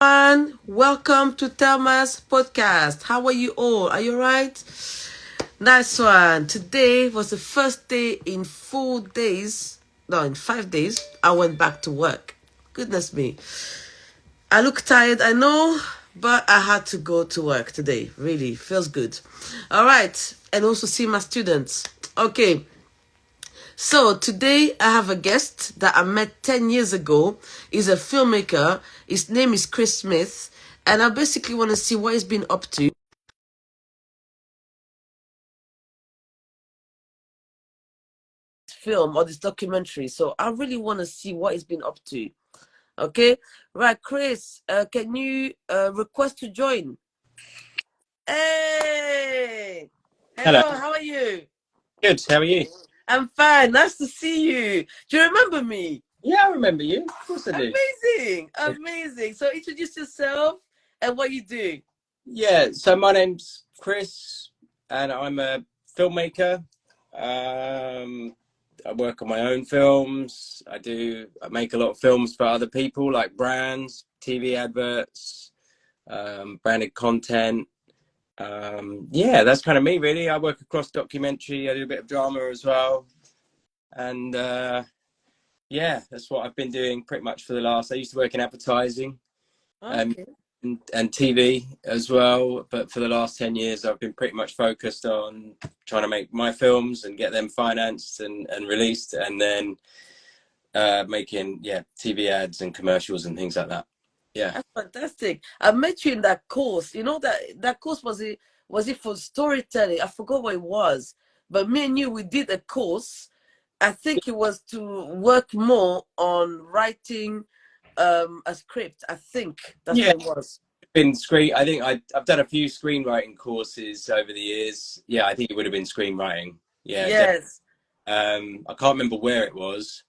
And welcome to Thelma's podcast. How are you all? Are you right? Nice one. Today was the first day in 4 days, no, in 5 days, I went back to work. Goodness me. I look tired, I know, but I had to go to work today. Really feels good. All right. And also see my students. Okay. So today I have a guest that I met 10 years ago. He's a filmmaker. His name is Chris Smith. And I basically want to see what he's been up to. Film or this documentary. So I really want to see what he's been up to. Okay. Right, Chris, can you request to join? Hey! Hello. Hello, how are you? Good. How are you? I'm fine. Nice to see you. Do you remember me? Yeah, I remember you. Of course I do. Amazing. Amazing. So introduce yourself and what you do. Yeah. So my name's Chris, and I'm a filmmaker. I work on my own films. I make a lot of films for other people, like brands, TV adverts, branded content. Yeah, that's kind of me, really. I work across documentary. I do a bit of drama as well, and yeah, that's what I've been doing pretty much for the last. I used to work in advertising. Um, Okay. and TV as well. But for the last 10 years, I've been pretty much focused on trying to make my films and get them financed and released, and then making TV ads and commercials and things like that. Yeah. That's fantastic. I met you in that course. You know that course was it for storytelling? I forgot what it was. But me and you, we did a course. I think it was to work more on writing a script. I think that's Yeah. what it was. Been I think I've done a few screenwriting courses over the years. Yeah, I think it would have been screenwriting. Yeah, Yes. I can't remember where it was.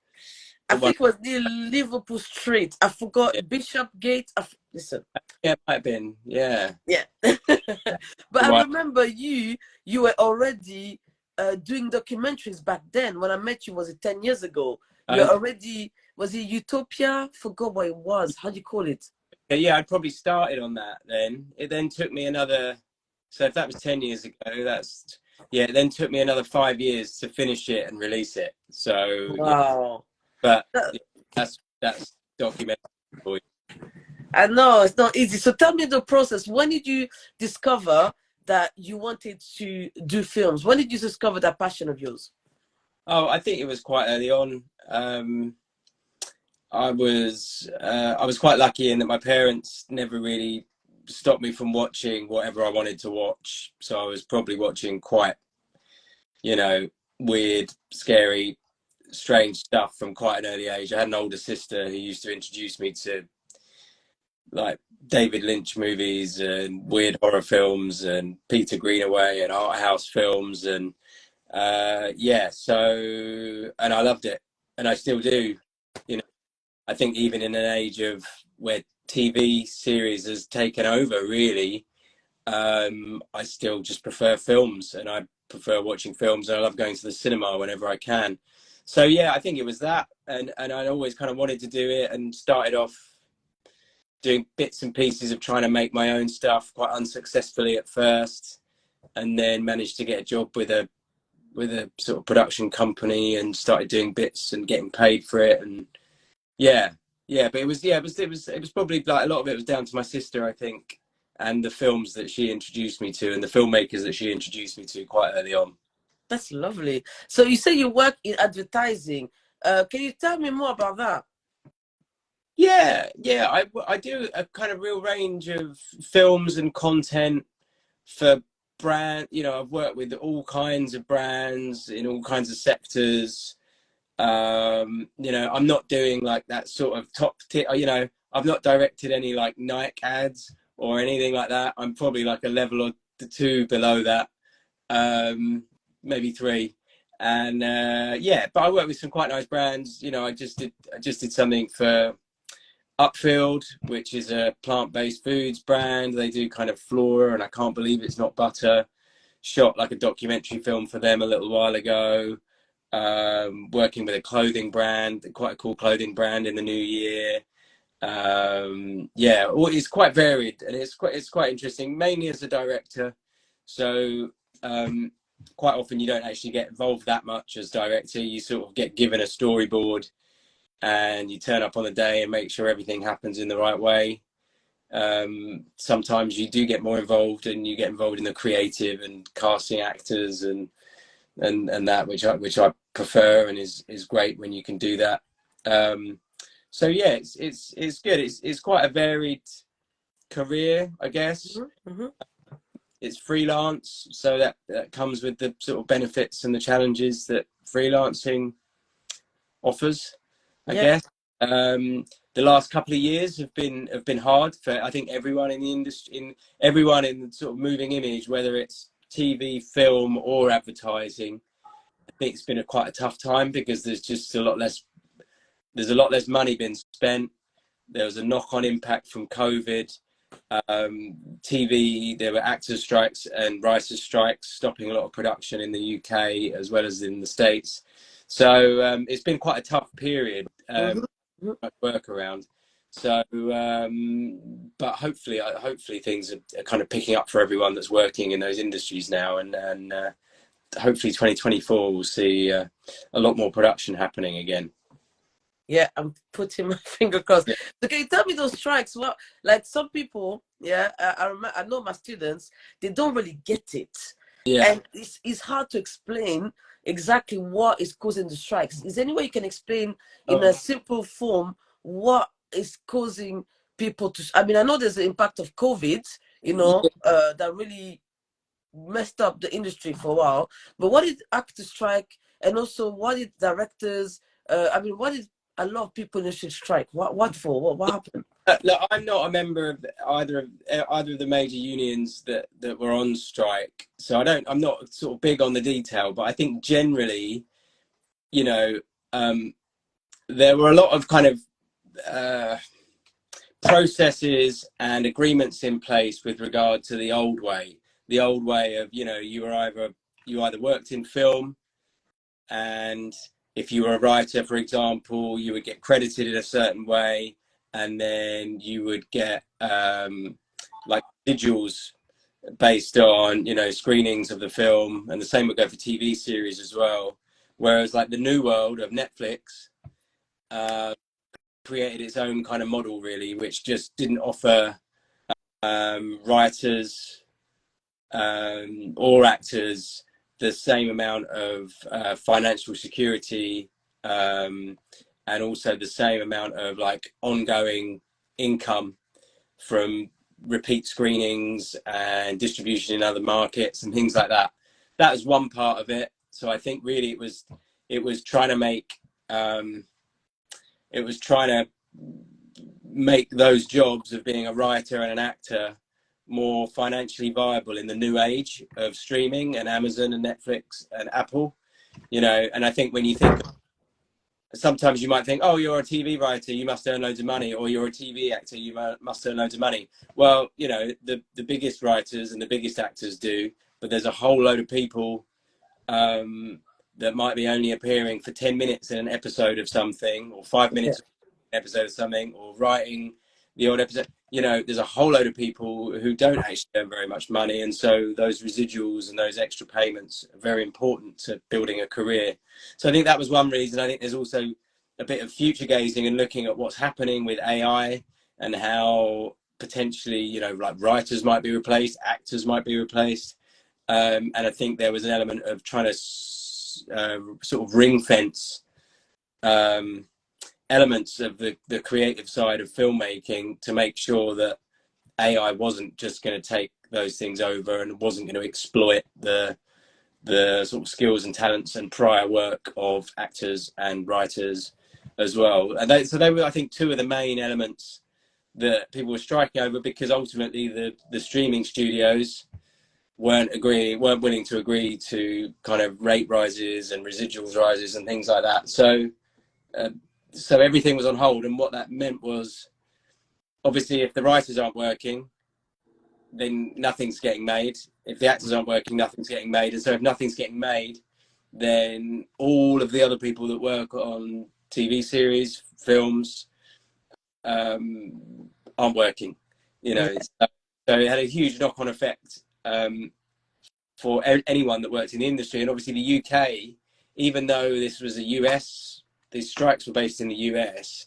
I But one, think it was near Liverpool Street. I yeah, forgot Bishopgate. Listen. yeah, it might have been. Yeah. Yeah. But I Right. remember you were already doing documentaries back then. When I met you, was it 10 years ago? You were Okay. already, was it Utopia? Forgot what it was. How do you call it? Yeah, I'd probably started on that then. It then took me another, so if that was 10 years ago, it then took me another 5 years to finish it and release it. So, yeah, Wow. but That- yeah, that's documentary for you. I know it's not easy. So tell me the process. When did you discover that you wanted to do films? When did you discover that passion of yours? Oh, I think it was quite early on. I was quite lucky in that my parents never really stopped me from watching whatever I wanted to watch. So I was probably watching quite, you know, weird, scary, strange stuff from quite an early age. I had an older sister who used to introduce me to like David Lynch movies and weird horror films and Peter Greenaway and art house films, and yeah, so, and I loved it, and I still do. You know, I think even in an age of where TV series has taken over, really, I still just prefer films, and I prefer watching films, and I love going to the cinema whenever I can. So yeah, I think it was that, and I always kind of wanted to do it, and started off doing bits and pieces of trying to make my own stuff, quite unsuccessfully at first, and then managed to get a job with a sort of production company and started doing bits and getting paid for it. And yeah, but it was probably like a lot of it was down to my sister, I think, and the films that she introduced me to and the filmmakers that she introduced me to quite early on. That's lovely. So you say you work in advertising. Can you tell me more about that? Yeah, I do a kind of real range of films and content for brand. I've worked with all kinds of brands in all kinds of sectors. I'm not doing like that sort of top tip. I've not directed any like Nike ads or anything like that. I'm probably like a level or two below that, maybe three. And yeah, but I work with some quite nice brands. I just did something for Upfield, which is a plant-based foods brand. They do kind of flora, and I can't believe it's not butter. Shot like a documentary film for them a little while ago. Working with a clothing brand, quite a cool clothing brand in the new year. Yeah, well, it's quite varied, and it's quite interesting, mainly as a director. So quite often you don't actually get involved that much as director. You sort of get given a storyboard and you turn up on the day and make sure everything happens in the right way. Sometimes you do get more involved, and you get involved in the creative and casting actors and that, which I prefer, and is great when you can do that. So yeah, it's good. It's quite a varied career, I guess. Mm-hmm. It's freelance, so that comes with the sort of benefits and the challenges that freelancing offers, I Yeah. guess. The last couple of years have been hard for, I think, everyone in the industry, everyone in the sort of moving image, whether it's TV, film, or advertising. I think it's been quite a tough time because there's a lot less money being spent. There was a knock-on impact from COVID. TV, there were actors' strikes and writers' strikes, stopping a lot of production in the UK as well as in the States. So it's been quite a tough period Mm-hmm. work around. So, but hopefully things are kind of picking up for everyone that's working in those industries now, and hopefully 2024 will see a lot more production happening again. Yeah, I'm putting my finger crossed. Yeah. So can you tell me those strikes? Well, like some people, yeah, I know my students, they don't really get it. Yeah. And it's hard to explain exactly what is causing the strikes. Is there any way you can explain in a simple form what is causing people to, I mean, I know there's the impact of COVID, that really messed up the industry for a while. But what did actors strike, and also what did directors? I mean, what did a lot of people in the industry strike? What for? What happened? Look, I'm not a member of either of the major unions that were on strike, so I'm not sort of big on the detail. But I think generally, you know, there were a lot of kind of processes and agreements in place with regard to the old way. The old way of, you either worked in film, and if you were a writer, for example, you would get credited in a certain way, and then you would get like residuals based on screenings of the film, and the same would go for TV series as well. Whereas like the new world of Netflix created its own kind of model, really, which just didn't offer writers or actors the same amount of financial security, and also the same amount of like ongoing income from repeat screenings and distribution in other markets and things like that. That was one part of it. So I think really it was trying to make those jobs of being a writer and an actor more financially viable in the new age of streaming and Amazon and Netflix and Apple. And I think when you think, sometimes you might think, oh, you're a TV writer, you must earn loads of money, or you're a TV actor, you must earn loads of money. Well, the biggest writers and the biggest actors do, but there's a whole load of people that might be only appearing for 10 minutes in an episode of something, or 5 minutes in an episode of something, or writing the odd episode. There's a whole load of people who don't actually earn very much money, and so those residuals and those extra payments are very important to building a career. So I think that was one reason. I think there's also a bit of future gazing and looking at what's happening with AI and how potentially, like writers might be replaced, actors might be replaced. And I think there was an element of trying to sort of ring fence elements of the creative side of filmmaking to make sure that AI wasn't just going to take those things over and wasn't going to exploit the sort of skills and talents and prior work of actors and writers as well. And they were, I think, two of the main elements that people were striking over, because ultimately the streaming studios weren't willing to agree to kind of rate rises and residuals rises and things like that. So everything was on hold, and what that meant was, obviously, if the writers aren't working, then nothing's getting made. If the actors aren't working, nothing's getting made. And so if nothing's getting made, then all of the other people that work on TV series, films, aren't working, you know. So it had a huge knock-on effect for anyone that worked in the industry. And obviously the UK, even though this was these strikes were based in the US,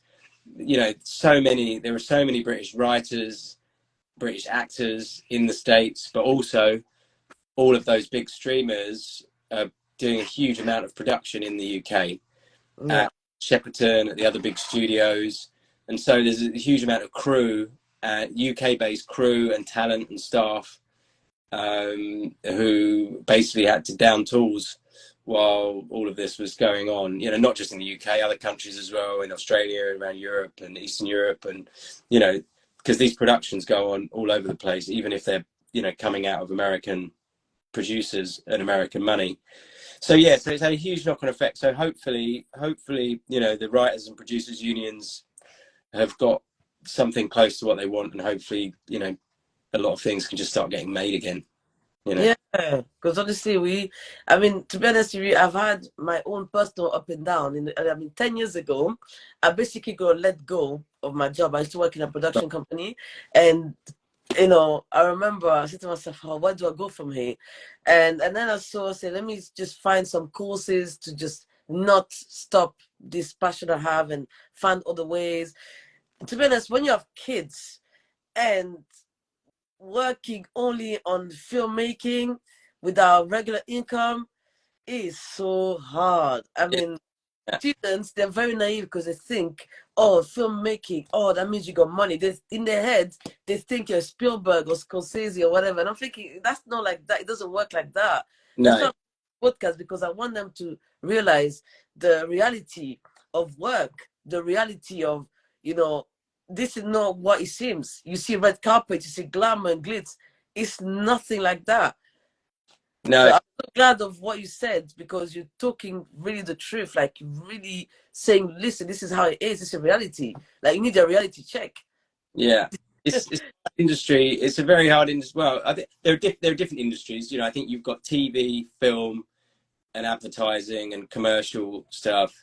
you know, there were so many British writers, British actors in the States, but also all of those big streamers are doing a huge amount of production in the UK Yeah. at Shepperton, at the other big studios. And so there's a huge amount of crew, UK-based crew and talent and staff who basically had to down tools while all of this was going on, you know, not just in the UK, other countries as well, in Australia, around Europe and Eastern Europe. And, you know, because these productions go on all over the place, even if they're, you know, coming out of American producers and American money. So yeah, so it's had a huge knock-on effect. So hopefully, you know, the writers and producers unions have got something close to what they want, and hopefully, you know, a lot of things can just start getting made again. You know? Yeah, because honestly, I mean, to be honest with you, I've had my own personal up and down. I mean, 10 years ago, I basically got let go of my job. I used to work in a production company. And, you know, I remember I said to myself, oh, where do I go from here? And then I said, let me just find some courses to just not stop this passion I have and find other ways. To be honest, when you have kids and working only on filmmaking without regular income is so hard. I Yeah, mean, students, they're very naive because they think, oh, filmmaking, oh, that means you got money. In their heads, they think you're Spielberg or Scorsese or whatever. And I'm thinking, that's not like that. It doesn't work like that. That's no, not podcast, because I want them to realize the reality of work, the reality of, you know, this is not what it seems. You see red carpet, you see glamour and glitz. It's nothing like that. So no, I'm so glad of what you said, because you're talking really the truth. Like, you're really saying, listen, this is how it is. It's a reality. Like, you need a reality check. yeah. It's industry. It's a very hard industry. Well, I think there are different industries. You know, I think you've got TV, film, and advertising and commercial stuff.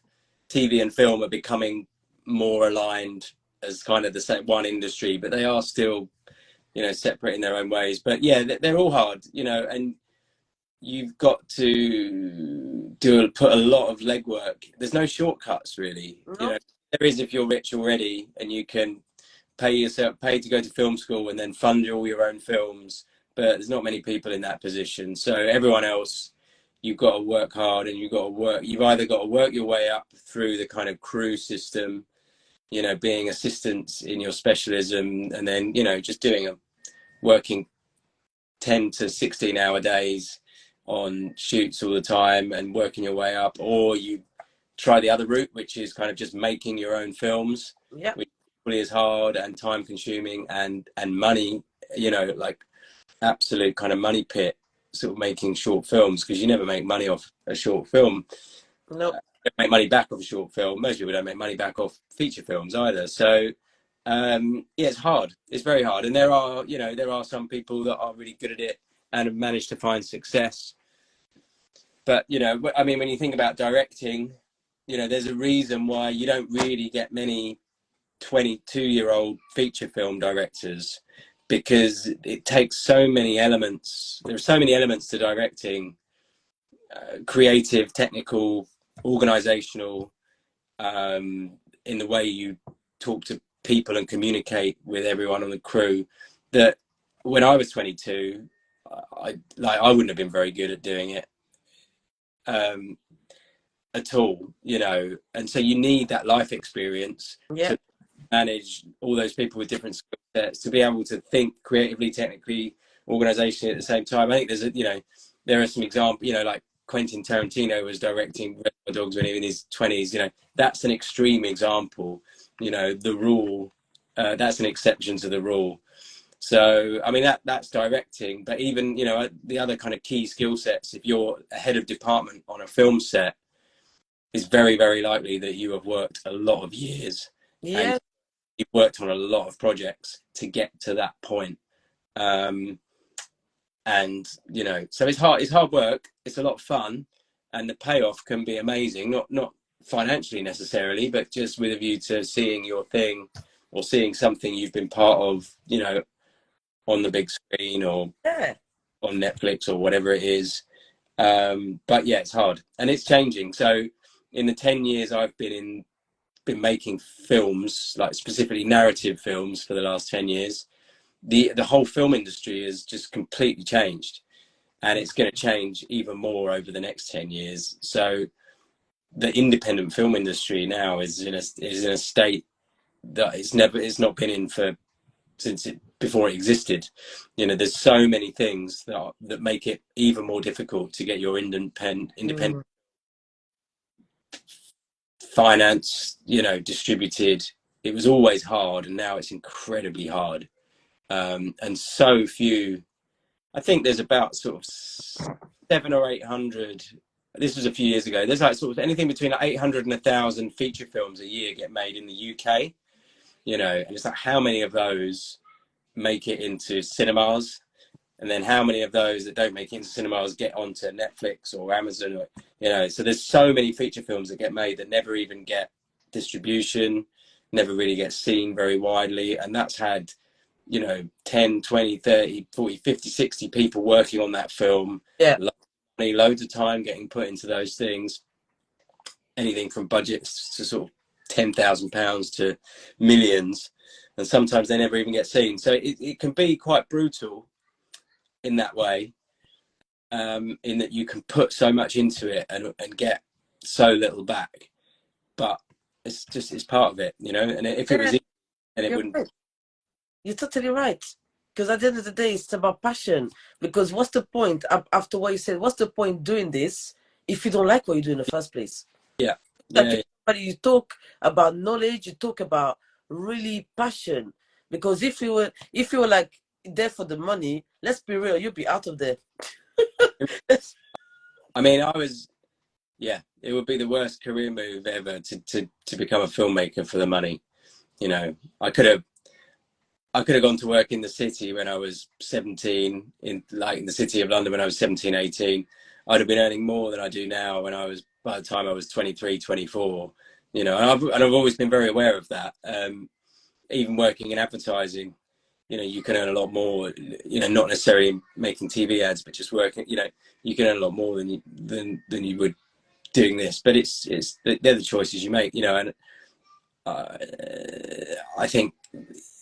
TV and film are becoming more aligned as kind of the same one industry, but they are still, you know, separate in their own ways. But yeah, they're all hard, you know, and you've got to put a lot of legwork. There's no shortcuts really, you know. No, There is if you're rich already and you can pay to go to film school and then fund all your own films, but there's not many people in that position. So everyone else, you've got to work hard, and you've either got to work your way up through the kind of crew system, you know, being assistants in your specialism, and then, you know, just working 10 to 16 hour days on shoots all the time and working your way up, or you try the other route, which is kind of just making your own films, yeah, which really is hard and time consuming and money, you know, like absolute kind of money pit, sort of making short films, because you never make money off a short film. no, Don't make money back off a short film. Most people don't make money back off feature films either. So yeah, it's hard. It's very hard. And there are some people that are really good at it and have managed to find success. But, you know, I mean, when you think about directing, you know, there's a reason why you don't really get many 22-year-old feature film directors, because it takes so many elements. There are so many elements to directing, creative, technical, organizational, in the way you talk to people and communicate with everyone on the crew, that when I was 22, I wouldn't have been very good at doing it at all, you know. And so you need that life experience yeah, to manage all those people with different skill sets, to be able to think creatively, technically, organizationally at the same time. I think there are some examples, you know, like Quentin Tarantino was directing Reservoir Dogs when he was in his 20s. You know, that's an extreme example. You know, the rule, that's an exception to the rule. So I mean, that's directing. But even, you know, the other kind of key skill sets, if you're a head of department on a film set, it's very, very likely that you have worked a lot of years and yeah, you've worked on a lot of projects to get to that point. And, you know, so it's hard work. It's a lot of fun, and the payoff can be amazing. Not financially necessarily, but just with a view to seeing your thing or seeing something you've been part of, you know, on the big screen or Yeah. on Netflix or whatever it is. But yeah, it's hard and it's changing. So in the 10 years I've been making films, like specifically narrative films for the last 10 years, the whole film industry has just completely changed, and it's going to change even more over the next 10 years. So the independent film industry now is in a state that it's not been in for since before it existed. You know, there's so many things that make it even more difficult to get your independent finance, you know, distributed. It was always hard, and now it's incredibly hard. And so few. I think there's about sort of 700 or 800. This was a few years ago. There's like sort of anything between like 800 and 1,000 feature films a year get made in the UK. You know, and it's like how many of those make it into cinemas, and then how many of those that don't make it into cinemas get onto Netflix or Amazon, or, you know. So there's so many feature films that get made that never even get distribution, never really get seen very widely, and that's had, you know, 10, 20, 30, 40, 50, 60 people working on that film. Yeah. Loads of time getting put into those things, anything from budgets to sort of £10,000 to millions, and sometimes they never even get seen. So it can be quite brutal in that way, in that you can put so much into it and get so little back. But it's part of it, you know. And if it was easy, then it You're wouldn't. right. You're totally right. Because at the end of the day, it's about passion. Because what's the point, after what you said, what's the point doing this if you don't like what you do in the first place? Yeah, Like yeah, you talk about knowledge, you talk about really passion. Because if you were like there for the money, let's be real, you'd be out of there. I mean, yeah, it would be the worst career move ever to become a filmmaker for the money. You know, I could have gone to work in the city when I was 17, in the city of London when I was 17, 18. I'd have been earning more than I do now by the time I was 23, 24. You know, and I've always been very aware of that. Even working in advertising, you know, you can earn a lot more, you know, not necessarily making TV ads, but just working, you know, you can earn a lot more than you would doing this. But they're the choices you make, you know. And I think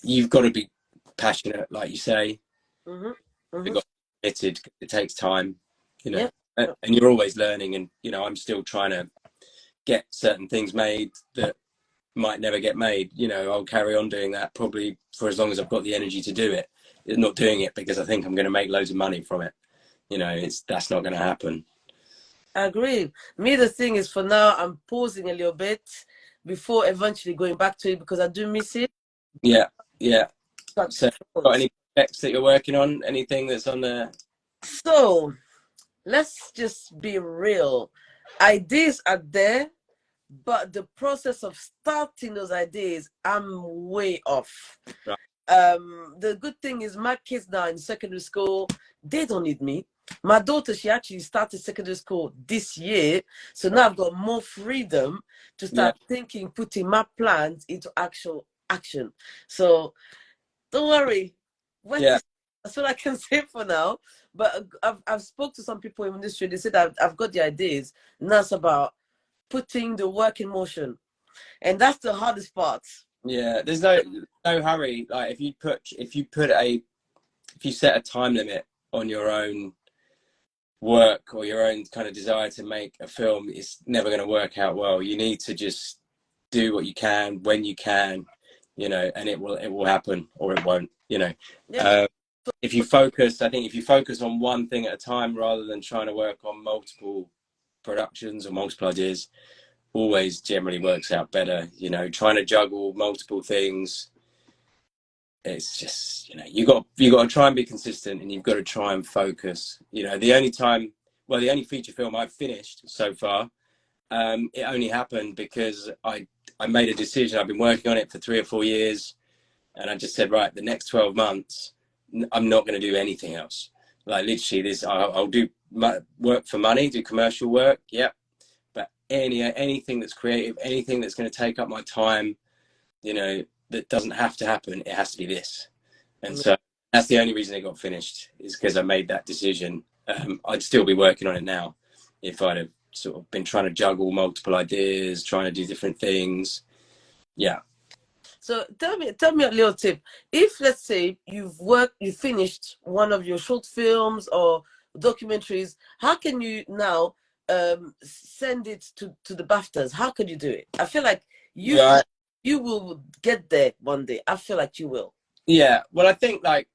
you've got to be passionate, like you say. Mm-hmm. Mm-hmm. You've got to be committed. It takes time, you know, Yeah. and you're always learning. And you know, I'm still trying to get certain things made that might never get made. You know, I'll carry on doing that probably for as long as I've got the energy to do it. Not doing it because I think I'm going to make loads of money from it. You know, that's not going to happen. I agree. Me, the thing is, for now, I'm pausing a little bit before eventually going back to it because I do miss it. Yeah, yeah. But So, got any projects that you're working on? Anything that's on the? so let's just be real. Ideas are there, but the process of starting those ideas, I'm way off. Right. The good thing is my kids now in secondary school, they don't need me. My daughter, she actually started secondary school this year, so now I've got more freedom to start thinking, putting my plans into actual action. So don't worry, Yeah, that's what I can say for now. But I've spoke to some people in the industry. They said I've got the ideas. Now it's about putting the work in motion, and that's the hardest part. yeah. There's no hurry. Like if you set a time limit on your own work or your own kind of desire to make a film, it's never going to work out well. You need to just do what you can when you can, you know, and it will happen or it won't, you know. Yeah. If you focus, I think if you focus on one thing at a time rather than trying to work on multiple productions or multiple ideas, always generally works out better. You know, trying to juggle multiple things, it's just, you know, you got to try and be consistent, and you've got to try and focus. You know, the only feature film I've finished so far, it only happened because I made a decision. I've been working on it for 3 or 4 years, and I just said, right, the next 12 months I'm not going to do anything else. Like literally this, I'll do work for money, do commercial work, yep, but anything that's creative, anything that's going to take up my time, you know, that doesn't have to happen. It has to be this. And so that's the only reason it got finished, is because I made that decision. I'd still be working on it now if I'd have sort of been trying to juggle multiple ideas, trying to do different things. Yeah. So tell me a little tip. If, let's say, you finished one of your short films or documentaries, how can you now send it to the BAFTAs? How can you do it? I feel like you will get there one day. I feel like you will. Yeah. Well, I think like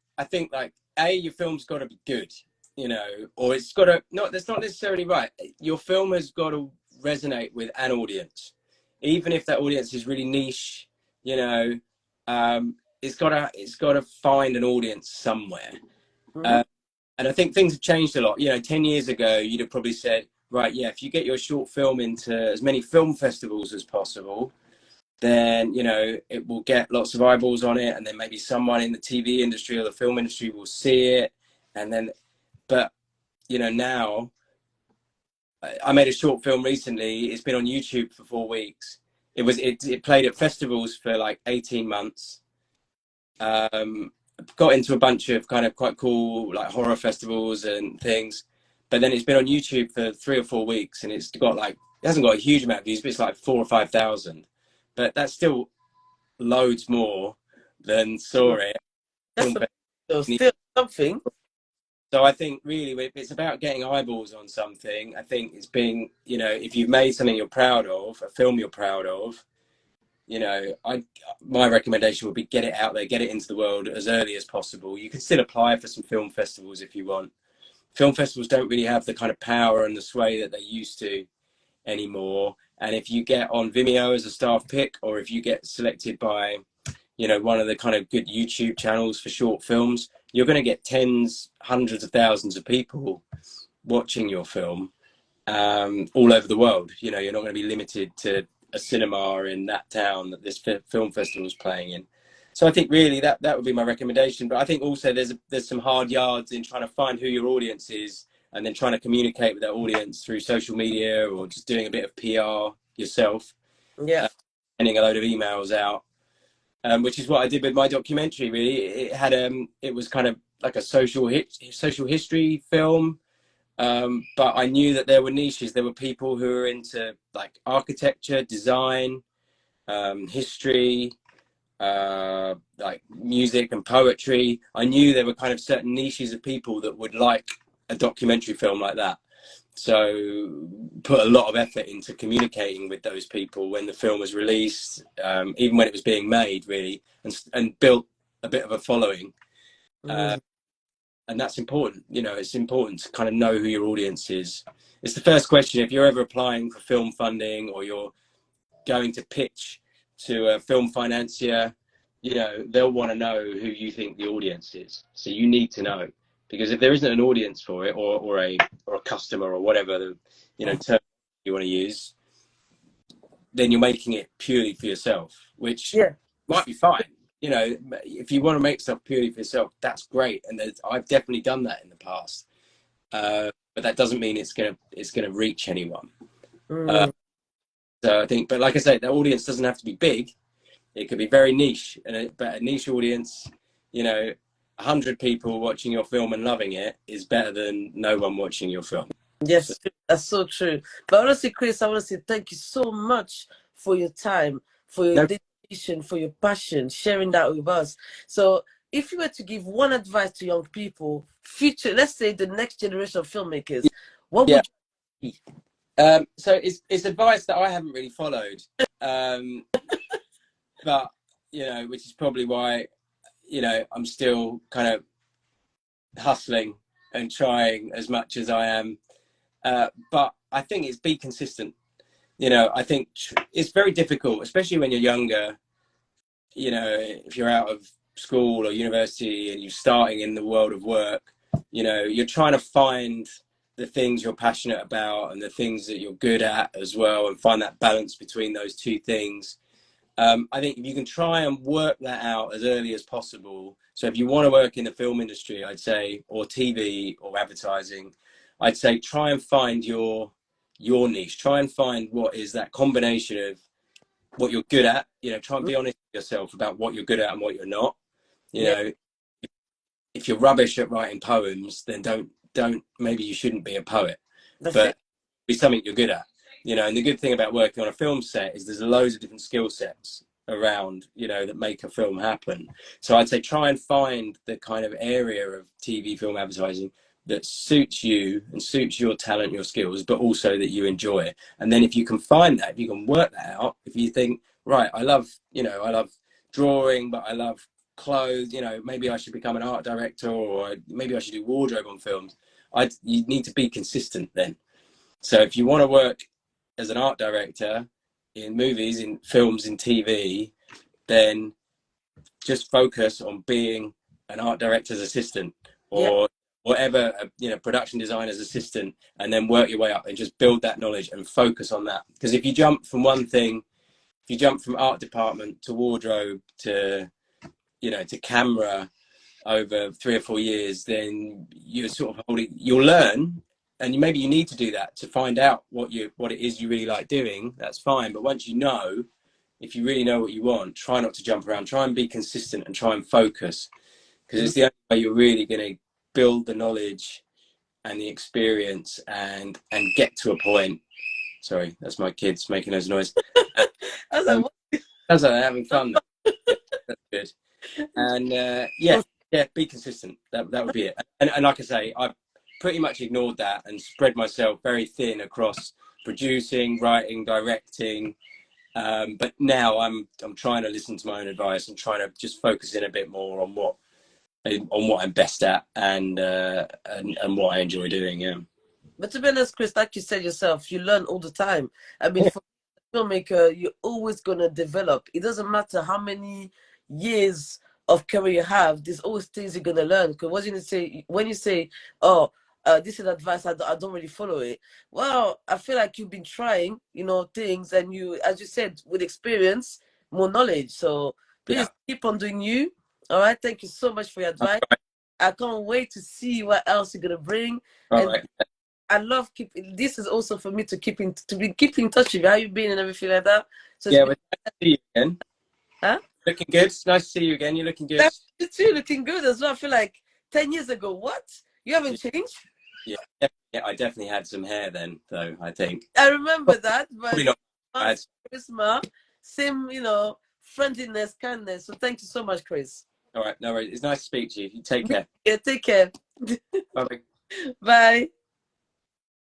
your film's got to be good, you know, or it's got to that's not necessarily right. Your film has got to resonate with an audience, even if that audience is really niche. You know, it's got to find an audience somewhere. Mm-hmm. And I think things have changed a lot. You know, 10 years ago, you'd have probably said, right, yeah, if you get your short film into as many film festivals as possible, then, you know, it will get lots of eyeballs on it. And then maybe someone in the TV industry or the film industry will see it. And then, but, you know, now I made a short film recently. It's been on YouTube for 4 weeks. It played at festivals for like 18 months. Got into a bunch of kind of quite cool like horror festivals and things, but then it's been on YouTube for 3 or 4 weeks, and it hasn't got a huge amount of views, but it's like 4,000 or 5,000. But that's still loads more than saw it. That's still something. So I think really, if it's about getting eyeballs on something, I think it's being, you know, if you've made something you're proud of, a film you're proud of, you know, my recommendation would be get it out there, get it into the world as early as possible. You can still apply for some film festivals if you want. Film festivals don't really have the kind of power and the sway that they used to anymore. And if you get on Vimeo as a staff pick, or if you get selected by, you know, one of the kind of good YouTube channels for short films, you're going to get tens, hundreds of thousands of people watching your film all over the world. You know, you're not going to be limited to a cinema in that town that this film festival is playing in. So I think really that would be my recommendation. But I think also there's some hard yards in trying to find who your audience is, and then trying to communicate with that audience through social media, or just doing a bit of PR yourself. Yeah. Sending a load of emails out, which is what I did with my documentary. Really, it was kind of like a social history film. But I knew that there were niches. There were people who were into like architecture, design, history, like music and poetry. I knew there were kind of certain niches of people that would like a documentary film like that. So put a lot of effort into communicating with those people when the film was released, even when it was being made, really, and built a bit of a following. And that's important. You know, it's important to kind of know who your audience is. It's the first question. If you're ever applying for film funding, or you're going to pitch to a film financier, you know, they'll want to know who you think the audience is. So you need to know, because if there isn't an audience for it, or a customer, or whatever the, you know, term you want to use, then you're making it purely for yourself, which might be fine. You know, if you want to make stuff purely for yourself, that's great, and I've definitely done that in the past. But that doesn't mean it's gonna reach anyone. So I think, but like I say, the audience doesn't have to be big. It could be very niche, but a niche audience, you know, 100 people watching your film and loving it is better than no one watching your film. Yes, that's so true. But honestly, Chris, I want to say thank you so much for your time, for your dedication, for your passion, sharing that with us. So if you were to give one advice to young people, let's say the next generation of filmmakers, what would you be? So it's advice that I haven't really followed. But, you know, which is probably why, you know, I'm still kind of hustling and trying as much as I am. But I think it's be consistent. You know, I think it's very difficult, especially when you're younger. You know, if you're out of school or university and you're starting in the world of work, you know, you're trying to find the things you're passionate about and the things that you're good at as well, and find that balance between those two things. I think if you can try and work that out as early as possible. So if you want to work in the film industry, I'd say, or TV or advertising, I'd say try and find your niche. Try and find what is that combination of what you're good at. You know, try and be honest with yourself about what you're good at and what you're not. You Yeah, know, if you're rubbish at writing poems, then don't maybe you shouldn't be a poet, that's it. but be something you're good at. You know, and the good thing about working on a film set is there's loads of different skill sets around, you know, that make a film happen. So I'd say try and find the kind of area of TV film advertising that suits you and suits your talent, your skills, but also that you enjoy it. And then if you can find that, if you can work that out, if you think, right, I love drawing, but I love clothes, you know, maybe I should become an art director, or maybe I should do wardrobe on films. You need to be consistent then. So if you want to work as an art director in movies, in films, in TV, then just focus on being an art director's assistant, Yeah. or whatever, you know, production designer's assistant, and then work your way up and just build that knowledge and focus on that. Because if you jump from one thing, if you jump from art department to wardrobe to, you know, to camera over 3 or 4 years, then you're sort of you'll learn, and maybe you need to do that to find out what it is you really like doing. That's fine. But once you know, if you really know what you want, try not to jump around, try and be consistent and try and focus, because it's the only way you're really going to build the knowledge and the experience and get to a point. Sorry, that's my kids making those noise. I was like, what? Sounds like they're having fun. Yeah, that's good. And yeah, be consistent. That would be it. And like I say, I've pretty much ignored that and spread myself very thin across producing, writing, directing. But now I'm trying to listen to my own advice and trying to just focus in a bit more on what I'm best at, and what I enjoy doing. Yeah. But to be honest, Chris, like you said yourself, you learn all the time. I mean, for a filmmaker, you're always going to develop. It doesn't matter how many years of career you have, there's always things you're going to learn. Because when you say, oh, this is advice, I don't really follow it. Well, I feel like you've been trying, you know, things, and you, as you said, with experience, more knowledge. So please Yeah. keep on doing you. All right. Thank you so much for your advice. I can't wait to see what else you're going to bring. All And right. I love keeping. This is also for me to keep in touch with you. How you been and everything like that. So it's Yeah, been, but nice to see you again. huh? Looking good. It's nice to see you again. You're looking good. It's you looking good as well. I feel like 10 years ago. What? You haven't changed. Yeah, I definitely had some hair then, though. I think I remember that, but probably not. charisma, same, you know, friendliness, kindness. So thank you so much, Chris. All right, no worries. It's nice to speak to you. You take care. Yeah, take care. Bye. Bye.